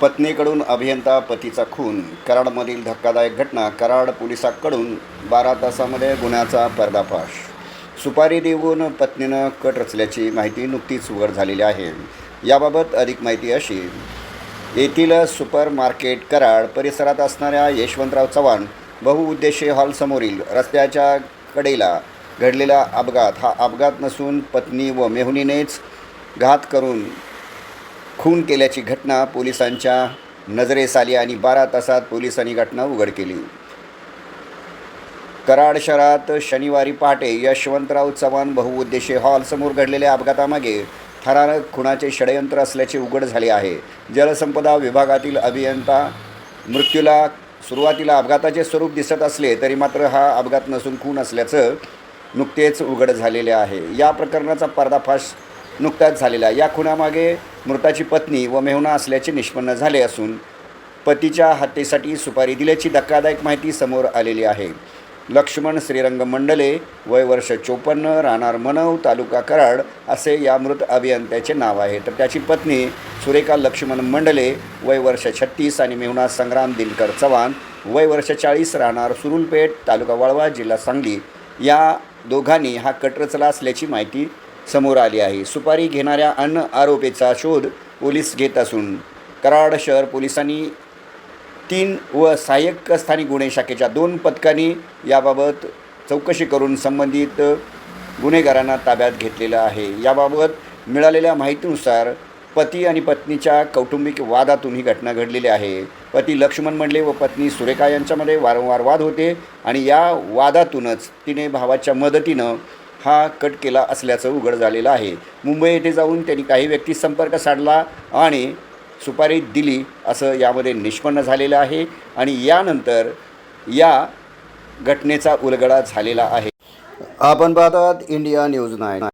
पत्नीकडून अभियंता पतीचा खून. कराडमधील धक्कादायक घटना. कराड पोलिसांकडून 12 तासामध्ये गुन्ह्याचा पर्दाफाश. सुपारी देऊन पत्नीनं कट रचल्याची माहिती नुकतीच उघड झालेली आहे. याबाबत अधिक माहिती अशी. येथील सुपर मार्केट कराड परिसरात असणाऱ्या यशवंतराव चव्हाण बहुउद्देशीय हॉलसमोरील रस्त्याच्या कडेला घडलेला अपघात हा अपघात नसून पत्नी व मेहुणीनेच घात करून खून केल्याची घटना पोलिसांच्या नजरेस आली आणि 12 तासात पोलिसांनी घटना उघड केली. कराड शहरात शनिवारी पहाटे यशवंतराव चव्हाण बहुउद्देशीय हॉलसमोर घडलेल्या अपघातामागे थरारक खुनाचे षडयंत्र असल्याचे उघड झाले आहे. जलसंपदा विभागातील अभियंता मृत्यूला सुरुवातीला अपघाताचे स्वरूप दिसत असले तरी मात्र हा अपघात नसून खून असल्याचं नुकतेच उघड झालेले आहे. या प्रकरणाचा पर्दाफाश नुकताच झालेला. या खुनामागे मृताची पत्नी व मेहुणा असल्याचे निष्पन्न झाले असून पतीच्या हत्येसाठी सुपारी दिल्याची धक्कादायक माहिती समोर आलेली आहे. लक्ष्मण श्रीरंग मंडले, वय वर्ष 54, राहणार मनव, तालुका कराड असे या मृत अभियंत्याचे नाव आहे. तर त्याची पत्नी सुरेखा लक्ष्मण मंडले, वय वर्ष 36 आणि मेहुणा संग्राम दिनकर चव्हाण, वय वर्ष 40, राहणार सुरुलपेठ, तालुका वाळवा, जिल्हा सांगली या दोघांनी हा कट रचला असल्याची माहिती समोर आली आहे. सुपारी घेणाऱ्या अन्य आरोपीचा शोध पोलीस घेत असून कराड शहर पोलिसांनी 3 व सहाय्यक स्थानिक गुन्हे शाखेच्या 2 पथकांनी याबाबत चौकशी करून संबंधित गुन्हेगारांना ताब्यात घेतलेलं आहे. याबाबत मिळालेल्या माहितीनुसार पती आणि पत्नीच्या कौटुंबिक वादातून ही घटना घडलेली आहे. पती लक्ष्मण मंडले व पत्नी सुरेखा यांच्यामध्ये वारंवार वाद होते आणि या वादातूनच तिने भावाच्या मदतीनं हा कट केला असल्याचं उघड झालेलं आहे. मुंबई येथे जाऊन त्यांनी काही व्यक्ती संपर्क साधला आणि सुपारी दिली असं यामध्ये निष्पन्न झालेलं आहे आणि यानंतर या घटनेचा उलगडा झालेला आहे. आपण पाहतात इंडिया न्यूज 9.